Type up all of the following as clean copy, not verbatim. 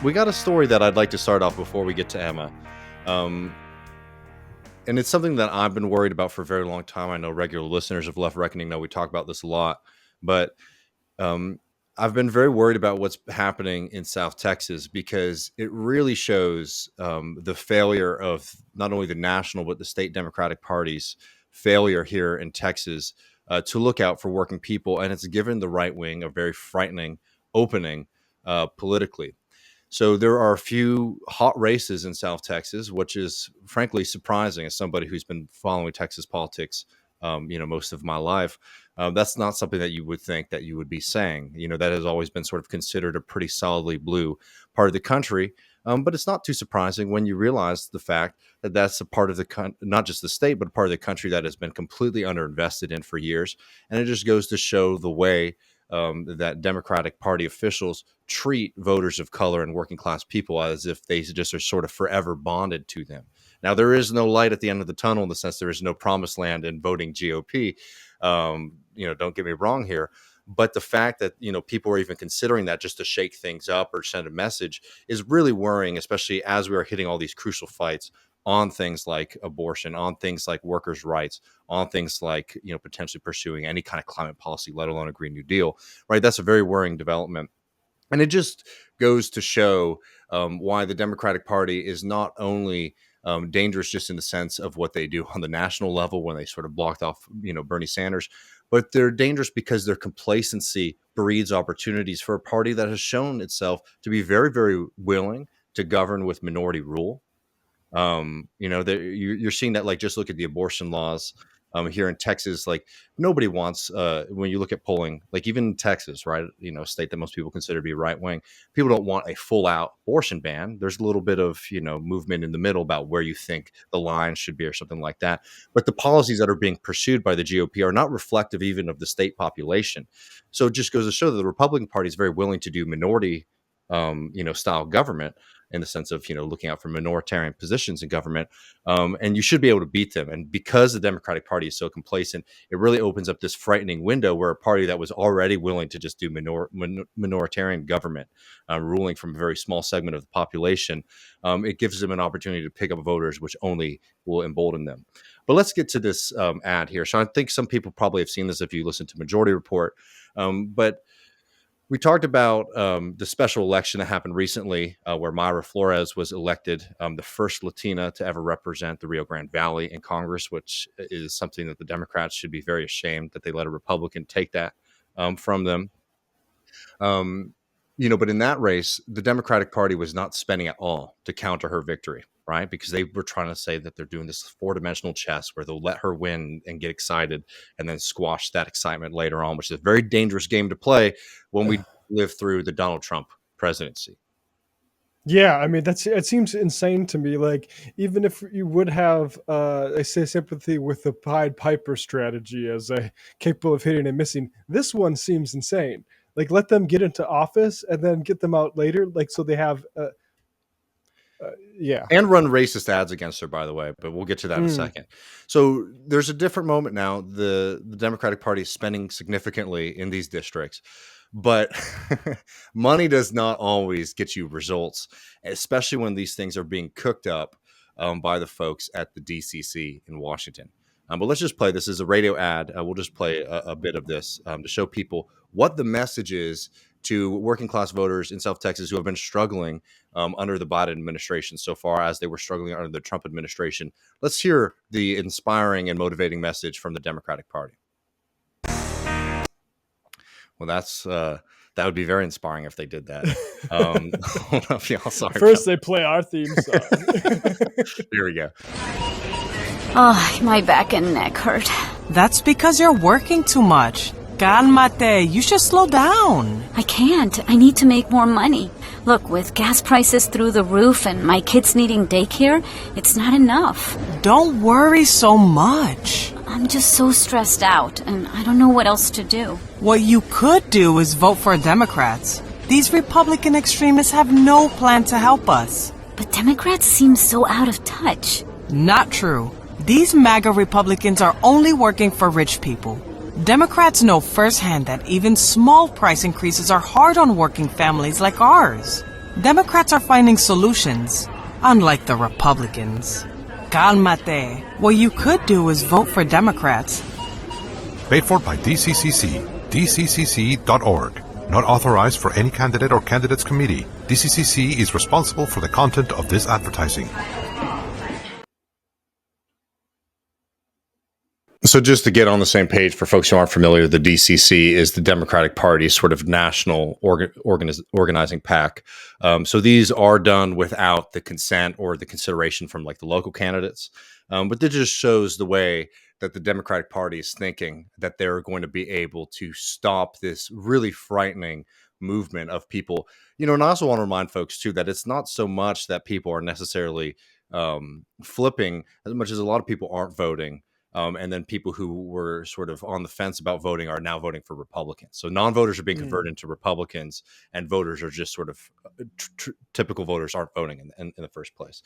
we got a story that I'd like to start off before we get to Emma. Um, and it's something that I've been worried about for a very long time. I know regular listeners of Left Reckoning know we talk about this a lot, but um, I've been very worried about what's happening in South Texas because it really shows the failure of not only the national but the state Democratic parties' failure here in Texas to look out for working people, and it's given the right wing a very frightening opening politically. So there are a few hot races in South Texas, which is frankly surprising as somebody who's been following Texas politics, most of my life. That's not something that you would think that you would be saying. That has always been sort of considered a pretty solidly blue part of the country. But it's not too surprising when you realize the fact that that's a part of not just the state, but a part of the country that has been completely underinvested in for years. And it just goes to show the way that Democratic Party officials treat voters of color and working class people as if they just are sort of forever bonded to them. Now, there is no light at the end of the tunnel in the sense there is no promised land in voting GOP. Don't get me wrong here. But the fact that, people are even considering that just to shake things up or send a message is really worrying, especially as we are hitting all these crucial fights on things like abortion, on things like workers' rights, on things like, potentially pursuing any kind of climate policy, let alone a Green New Deal, right? That's a very worrying development. And it just goes to show why the Democratic Party is not only dangerous just in the sense of what they do on the national level when they sort of blocked off, Bernie Sanders, but they're dangerous because their complacency breeds opportunities for a party that has shown itself to be very, very willing to govern with minority rule. You're seeing that, like, just look at the abortion laws here in Texas. Like, nobody wants, when you look at polling, like even in Texas, right, a state that most people consider to be right wing, people don't want a full out abortion ban. There's a little bit of, movement in the middle about where you think the line should be or something like that. But the policies that are being pursued by the GOP are not reflective even of the state population. So it just goes to show that the Republican Party is very willing to do minority style government, in the sense of, looking out for minoritarian positions in government. And you should be able to beat them. And because the Democratic Party is so complacent, it really opens up this frightening window where a party that was already willing to just do minoritarian government, ruling from a very small segment of the population, it gives them an opportunity to pick up voters, which only will embolden them. But let's get to this ad here. So I think some people probably have seen this if you listen to Majority Report. But we talked about the special election that happened recently where Mayra Flores was elected the first Latina to ever represent the Rio Grande Valley in Congress, which is something that the Democrats should be very ashamed that they let a Republican take that from them. But in that race, the Democratic Party was not spending at all to counter her victory, right? Because they were trying to say that they're doing this four-dimensional chess where they'll let her win and get excited and then squash that excitement later on, which is a very dangerous game to play when we live through the Donald Trump presidency. Yeah, I mean, it seems insane to me. Like, even if you would have, I say, sympathy with the Pied Piper strategy as capable of hitting and missing, this one seems insane. Like, let them get into office and then get them out later, like, so they have, And run racist ads against her, by the way, but we'll get to that in a second. So there's a different moment now. The Democratic Party is spending significantly in these districts, but money does not always get you results, especially when these things are being cooked up by the folks at the DCC in Washington. But let's just play. This is a radio ad. We'll just play a bit of this to show people what the message is to working class voters in South Texas who have been struggling under the Biden administration so far as they were struggling under the Trump administration. Let's hear the inspiring and motivating message from the Democratic Party. Well, that would be very inspiring if they did that. Hold up, y'all. Sorry. First, they play our theme song. Here we go. Oh, my back and neck hurt. That's because you're working too much. Cálmate, you should slow down. I can't. I need to make more money. Look, with gas prices through the roof and my kids needing daycare, it's not enough. Don't worry so much. I'm just so stressed out, and I don't know what else to do. What you could do is vote for Democrats. These Republican extremists have no plan to help us. But Democrats seem so out of touch. Not true. These MAGA Republicans are only working for rich people. Democrats know firsthand that even small price increases are hard on working families like ours. Democrats are finding solutions, unlike the Republicans. Calmate. What you could do is vote for Democrats. Paid for by DCCC, dccc.org. Not authorized for any candidate or candidates committee. DCCC is responsible for the content of this advertising. So just to get on the same page for folks who aren't familiar, the DCC is the Democratic Party's sort of national organizing pack. So these are done without the consent or the consideration from like the local candidates. But that just shows the way that the Democratic Party is thinking that they're going to be able to stop this really frightening movement of people. And I also want to remind folks too that it's not so much that people are necessarily flipping as much as a lot of people aren't voting. And then people who were sort of on the fence about voting are now voting for Republicans. So non-voters are being converted into Republicans, and voters are just sort of typical voters aren't voting in the first place.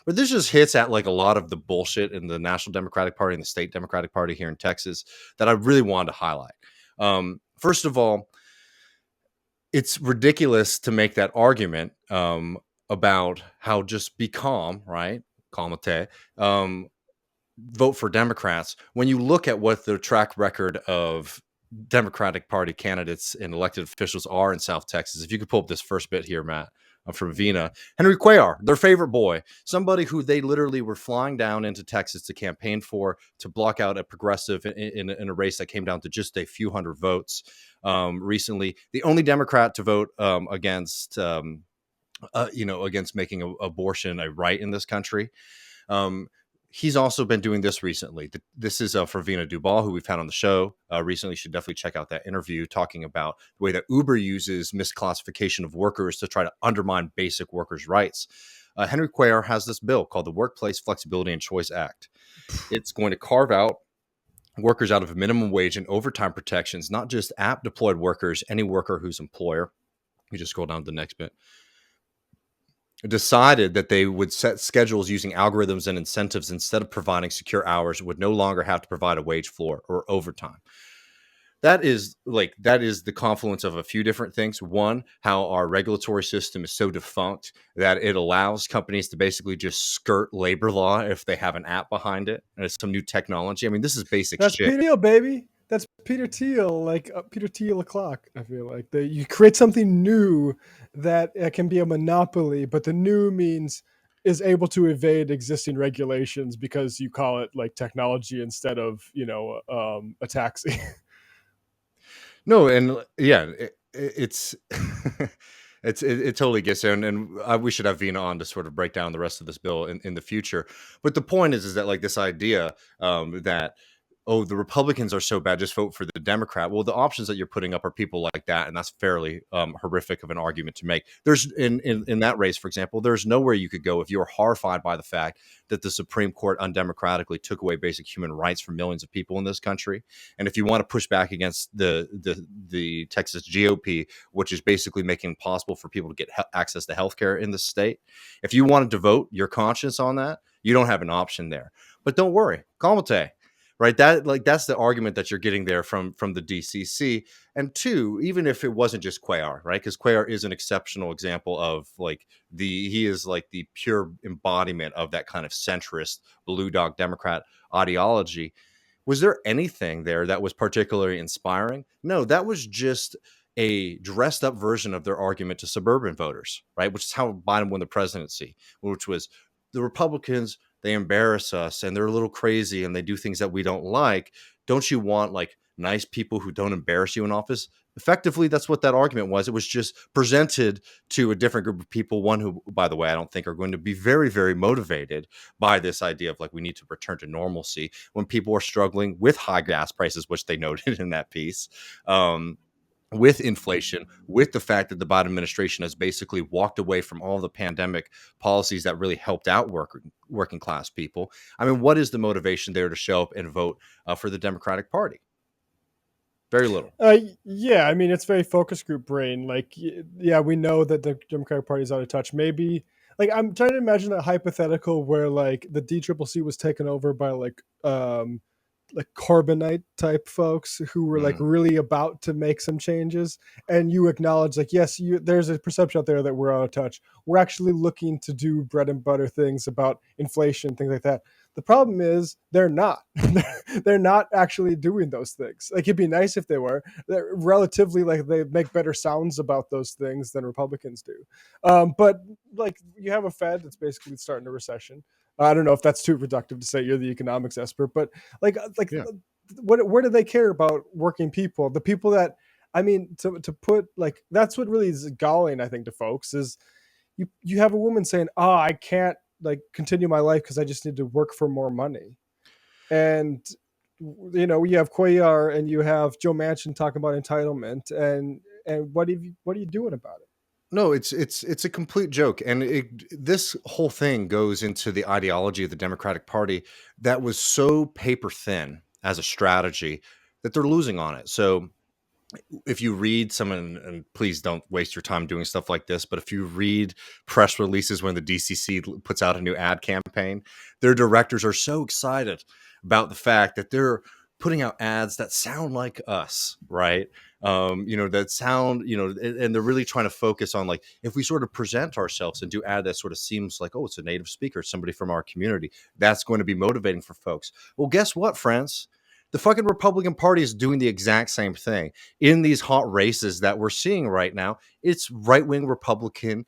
But this just hits at like a lot of the bullshit in the National Democratic Party and the State Democratic Party here in Texas that I really wanted to highlight. First of all, it's ridiculous to make that argument about how just be calm, right? Calmate. Vote for Democrats when you look at what the track record of Democratic Party candidates and elected officials are in South Texas. If you could pull up this first bit here, Matt, from Vina. Henry Cuellar, their favorite boy, somebody who they literally were flying down into Texas to campaign for, to block out a progressive in a race that came down to just a few hundred votes recently. The only Democrat to vote against making abortion a right in this country. He's also been doing this recently. This is for Vina Duval, who we've had on the show recently. You should definitely check out that interview talking about the way that Uber uses misclassification of workers to try to undermine basic workers' rights. Henry Cuellar has this bill called the Workplace Flexibility and Choice Act. It's going to carve out workers out of minimum wage and overtime protections, not just app-deployed workers, any worker whose employer, you just scroll down to the next bit, decided that they would set schedules using algorithms and incentives instead of providing secure hours, would no longer have to provide a wage floor or overtime. That is the confluence of a few different things. One, how our regulatory system is so defunct that it allows companies to basically just skirt labor law if they have an app behind it and it's some new technology. I mean, this is basic That's shit. Peter Thiel, baby. That's Peter Thiel, like Peter Thiel o'clock. I feel like you create something new that can be a monopoly, but the new means is able to evade existing regulations because you call it like technology instead of a taxi. No, and yeah, it's it totally gets there, and we should have Vina on to sort of break down the rest of this bill in the future. But the point is that like this idea that the Republicans are so bad, just vote for the Democrat. Well, the options that you're putting up are people like that, and that's fairly horrific of an argument to make. There's in that race, for example, there's nowhere you could go if you're horrified by the fact that the Supreme Court undemocratically took away basic human rights from millions of people in this country. And if you want to push back against the Texas GOP, which is basically making it impossible for people to get access to healthcare in the state, if you wanted to vote your conscience on that, you don't have an option there. But don't worry, calmate. Right, that's the argument that you're getting there from the DCC. And two, even if it wasn't just Cuellar, right? Because Cuellar is an exceptional example of he is like the pure embodiment of that kind of centrist blue dog Democrat ideology. Was there anything there that was particularly inspiring? No, that was just a dressed up version of their argument to suburban voters, right? Which is how Biden won the presidency, which was the Republicans, they embarrass us and they're a little crazy and they do things that we don't like. Don't you want like nice people who don't embarrass you in office? Effectively, that's what that argument was. It was just presented to a different group of people. One who, by the way, I don't think are going to be very, very motivated by this idea of like we need to return to normalcy when people are struggling with high gas prices, which they noted in that piece. With inflation, with the fact that the Biden administration has basically walked away from all the pandemic policies that really helped out working class people. I mean, what is the motivation there to show up and vote for the Democratic Party? Very little. Yeah, I mean, it's very focus group brain. Like, yeah, we know that the Democratic Party is out of touch. Maybe, like, I'm trying to imagine a hypothetical where like the DCCC was taken over by like like Corbynite type folks who were like really about to make some changes, and you acknowledge like, yes, there's a perception out there that we're out of touch. We're actually looking to do bread and butter things about inflation, things like that. The problem is they're not. They're not actually doing those things. Like, it'd be nice if they were. They're relatively, like, they make better sounds about those things than Republicans do. But like, you have a Fed that's basically starting a recession. I don't know if that's too reductive to say you're the economics expert, but like Yeah. where do they care about working people? The people that, I mean, to put like, that's what really is galling, I think, to folks is you have a woman saying, "Oh, I can't like continue my life because I just need to work for more money," and you have Cuellar and you have Joe Manchin talking about entitlement, and what are you doing about it? No, it's a complete joke, and this whole thing goes into the ideology of the Democratic Party that was so paper thin as a strategy that they're losing on it. So if you read some, and please don't waste your time doing stuff like this, but if you read press releases when the DCC puts out a new ad campaign, their directors are so excited about the fact that they're putting out ads that sound like us, right? That sound, and they're really trying to focus on, like, if we sort of present ourselves and do ad that sort of seems like, oh, it's a native speaker, somebody from our community, that's going to be motivating for folks. Well, guess what, friends? The fucking Republican Party is doing the exact same thing in these hot races that we're seeing right now. It's right-wing Republican,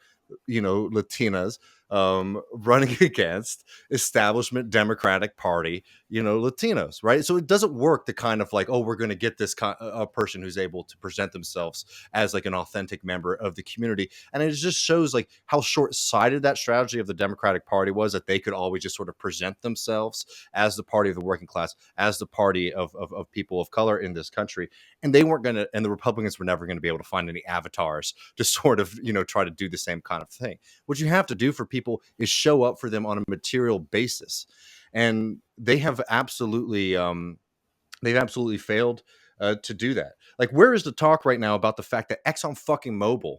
Latinas running against establishment Democratic Party, Latinos, right? So it doesn't work the kind of like, oh, we're going to get this a person who's able to present themselves as like an authentic member of the community. And it just shows like how short-sighted that strategy of the Democratic Party was, that they could always just sort of present themselves as the party of the working class, as the party of people of color in this country. And they weren't going to, and the Republicans were never going to be able to find any avatars to sort of, try to do the same kind of thing. What you have to do for people is show up for them on a material basis. And they have absolutely, failed to do that. Like, where is the talk right now about the fact that Exxon fucking Mobil,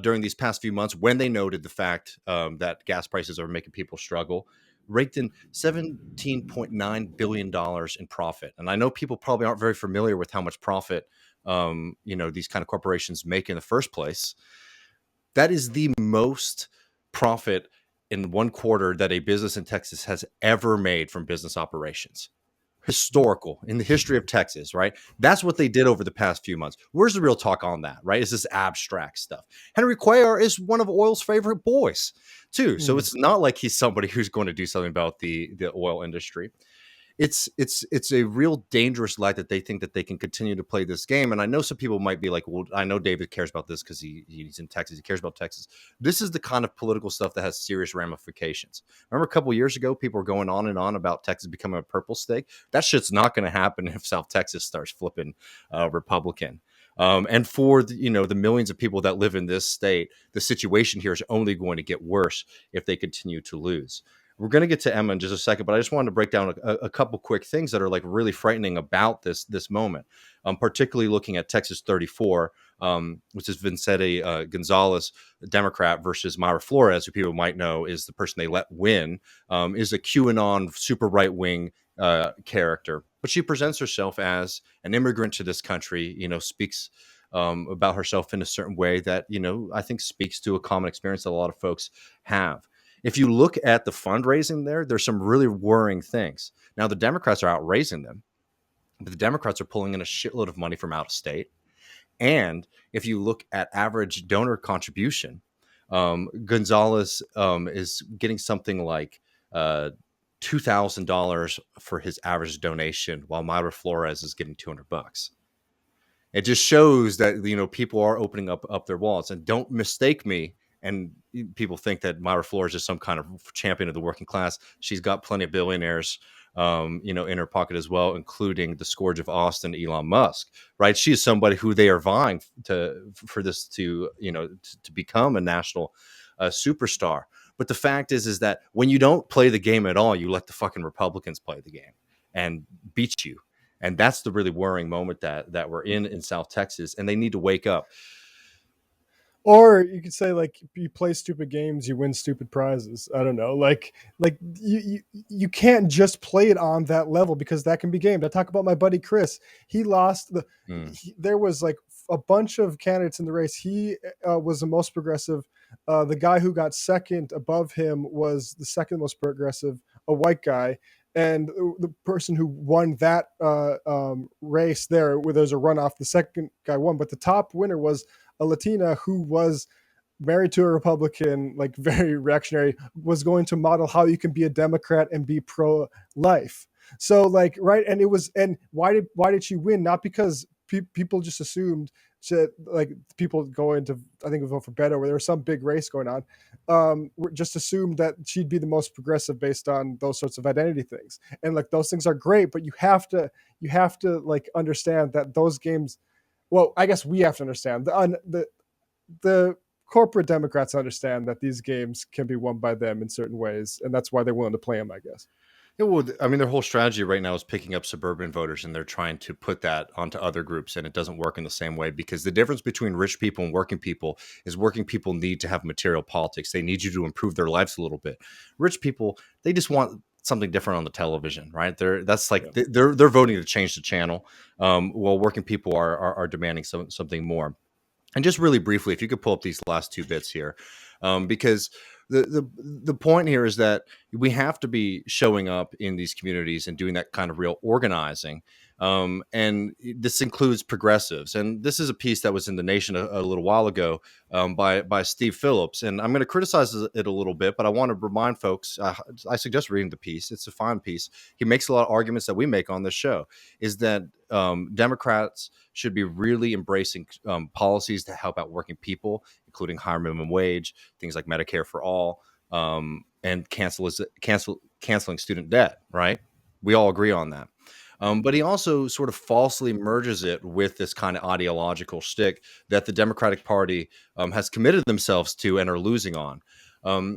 during these past few months, when they noted the fact that gas prices are making people struggle, raked in $17.9 billion in profit? And I know people probably aren't very familiar with how much profit, these kind of corporations make in the first place. That is the most profit in one quarter that a business in Texas has ever made from business operations. Historical in the history of Texas, right? That's what they did over the past few months. Where's the real talk on that, right? Is this abstract stuff? Henry Cuellar is one of oil's favorite boys, too. So it's not like he's somebody who's going to do something about the oil industry. It's a real dangerous light that they think that they can continue to play this game. And I know some people might be like, well, I know David cares about this because he's in Texas. He cares about Texas. This is the kind of political stuff that has serious ramifications. Remember a couple of years ago, people were going on and on about Texas becoming a purple state. That shit's not going to happen if South Texas starts flipping Republican. And for the millions of people that live in this state, the situation here is only going to get worse if they continue to lose. We're going to get to Emma in just a second, but I just wanted to break down a couple quick things that are like really frightening about this moment, particularly looking at Texas 34, which is Vincente Gonzalez, a Democrat, versus Mayra Flores, who people might know is the person they let win, is a QAnon super right-wing character. But she presents herself as an immigrant to this country, speaks about herself in a certain way that, I think speaks to a common experience that a lot of folks have. If you look at the fundraising there's some really worrying things. Now, the Democrats are out raising them, but the Democrats are pulling in a shitload of money from out of state. And if you look at average donor contribution, Gonzalez is getting something like $2,000 for his average donation, while Mayra Flores is getting $200. It just shows that people are opening up their wallets. And don't mistake me. And people think that Mayra Flores is some kind of champion of the working class. She's got plenty of billionaires, in her pocket as well, including the scourge of Austin, Elon Musk. Right? She is somebody who they are vying for this to become a national superstar. But the fact is that when you don't play the game at all, you let the fucking Republicans play the game and beat you. And that's the really worrying moment that we're in South Texas, and they need to wake up. Or you could say like you play stupid games, you win stupid prizes. I don't know, like you can't just play it on that level because that can be gamed. I talk about my buddy Chris. He lost Mm. there was like a bunch of candidates in the race. He was the most progressive. The guy who got second above him was the second most progressive, a white guy. And the person who won that race there, where there's a runoff, the second guy won, but the top winner was a Latina who was married to a Republican, like very reactionary, was going to model how you can be a Democrat and be pro life. So like right, and it was, and why did she win? Not because people just assumed that like people going to, I think, vote for Beto, where there was some big race going on, just assumed that she'd be the most progressive based on those sorts of identity things. And like those things are great, but you have to like understand that those games, well, I guess we have to understand the corporate Democrats understand that these games can be won by them in certain ways, and that's why they're willing to play them, I guess. It would. I mean, their whole strategy right now is picking up suburban voters, and they're trying to put that onto other groups, and it doesn't work in the same way because the difference between rich people and working people is working people need to have material politics. They need you to improve their lives a little bit. Rich people, they just want something different on the television, right? That's like Yeah. they're voting to change the channel, while working people are demanding something more. And just really briefly, if you could pull up these last two bits here, because the point here is that we have to be showing up in these communities and doing that kind of real organizing. And this includes progressives. And this is a piece that was in the Nation a little while ago, by Steve Phillips. And I'm going to criticize it a little bit, but I want to remind folks. I suggest reading the piece. It's a fine piece. He makes a lot of arguments that we make on this show. Is that Democrats should be really embracing policies to help out working people, including higher minimum wage, things like Medicare for all, and canceling student debt. Right? We all agree on that. But he also sort of falsely merges it with this kind of ideological shtick that the Democratic Party has committed themselves to and are losing on.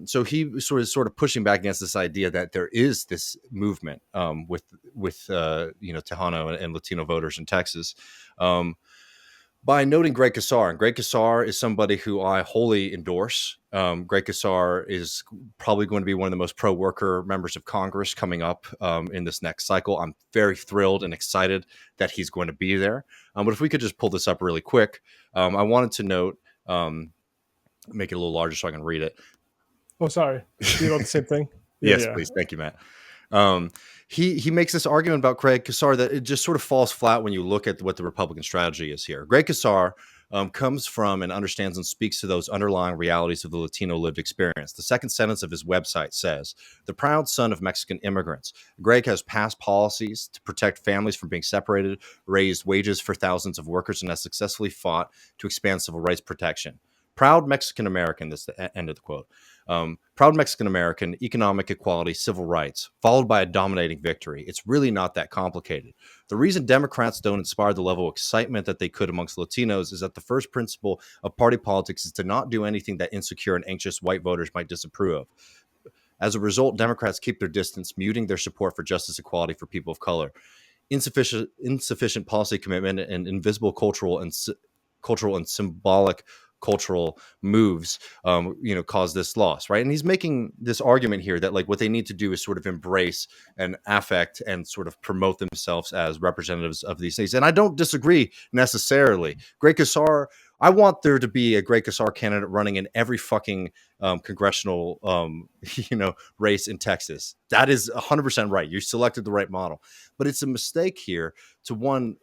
So he sort of pushing back against this idea that there is this movement with Tejano and Latino voters in Texas, by noting Greg Casar. And Greg Casar is somebody who I wholly endorse. Greg Casar is probably going to be one of the most pro-worker members of Congress coming up in this next cycle. I'm very thrilled and excited that he's going to be there. But if we could just pull this up really quick, I wanted to note, make it a little larger so I can read it. Oh, sorry. You know the same thing? Yes, please. Thank you, Matt. He makes this argument about Greg Casar that it just sort of falls flat when you look at what the Republican strategy is here. Greg Casar comes from and understands and speaks to those underlying realities of the Latino lived experience. The second sentence of his website says, "The proud son of Mexican immigrants, Greg has passed policies to protect families from being separated, raised wages for thousands of workers, and has successfully fought to expand civil rights protection. Proud Mexican American," this is the end of the quote. Proud Mexican American, economic equality, civil rights, followed by a dominating victory. It's really not that complicated. The reason Democrats don't inspire the level of excitement that they could amongst Latinos is that the first principle of party politics is to not do anything that insecure and anxious white voters might disapprove of. As a result, Democrats keep their distance, muting their support for justice equality for people of color. Insufficient policy commitment and invisible cultural and symbolic cultural moves cause this loss, right? And he's making this argument here that like what they need to do is sort of embrace and affect and sort of promote themselves as representatives of these things. And I don't disagree necessarily. Greg Casar, I want there to be a Greg Casar candidate running in every fucking congressional race in Texas. That is 100% right. You selected the right model. But it's a mistake here to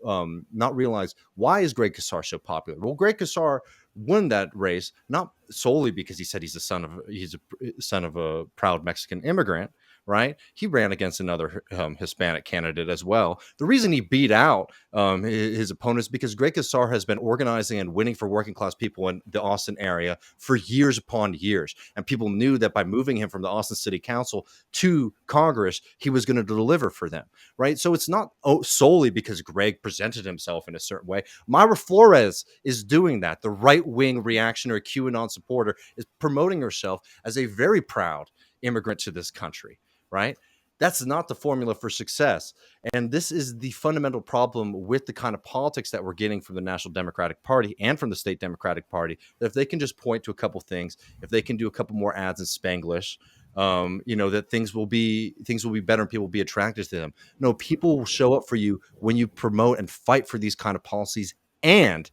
not realize, why is Greg Casar so popular? Well, Greg Casar won that race not solely because he said he's a son of a proud Mexican immigrant, right? He ran against another Hispanic candidate as well. The reason he beat out his opponents because Greg Casar has been organizing and winning for working class people in the Austin area for years upon years, and people knew that by moving him from the Austin City Council to Congress, he was going to deliver for them, right? So it's not solely because Greg presented himself in a certain way. Myra Flores is doing that. The right-wing reactionary QAnon supporter is promoting herself as a very proud immigrant to this country, right? That's not the formula for success. And this is the fundamental problem with the kind of politics that we're getting from the National Democratic Party and from the state Democratic Party. That if they can just point to a couple things, if they can do a couple more ads in Spanglish, that things will be better and people will be attracted to them. No, people will show up for you when you promote and fight for these kind of policies. And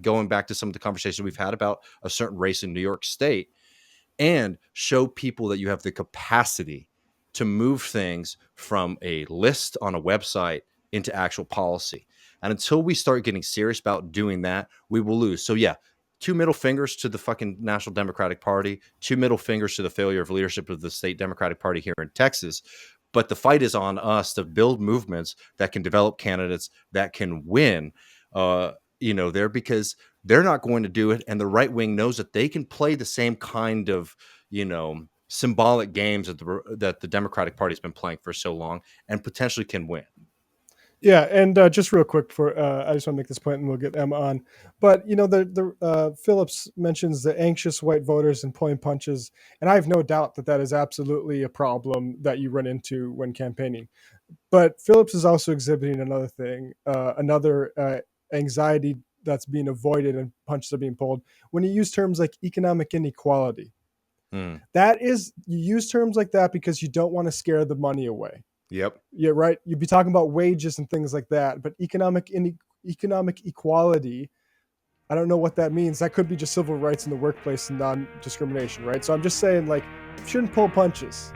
going back to some of the conversations we've had about a certain race in New York State, and show people that you have the capacity to move things from a list on a website into actual policy. And until we start getting serious about doing that, we will lose. So yeah, 2 middle fingers to the fucking National Democratic Party, 2 middle fingers to the failure of leadership of the state Democratic Party here in Texas. But the fight is on us to build movements that can develop candidates that can win, there, because they're not going to do it. And the right wing knows that they can play the same kind of, symbolic games that the Democratic Party has been playing for so long and potentially can win. Yeah, and just real quick, for I just want to make this point, and we'll get Emma on. But the Phillips mentions the anxious white voters and pulling punches, and I have no doubt that is absolutely a problem that you run into when campaigning. But Phillips is also exhibiting another thing, another anxiety that's being avoided and punches are being pulled when you use terms like economic inequality. That is, you use terms like that because you don't want to scare the money away. Yep. Yeah, right. You'd be talking about wages and things like that, but economic equality, I don't know what that means. That could be just civil rights in the workplace and non-discrimination, right? So I'm just saying, like, you shouldn't pull punches.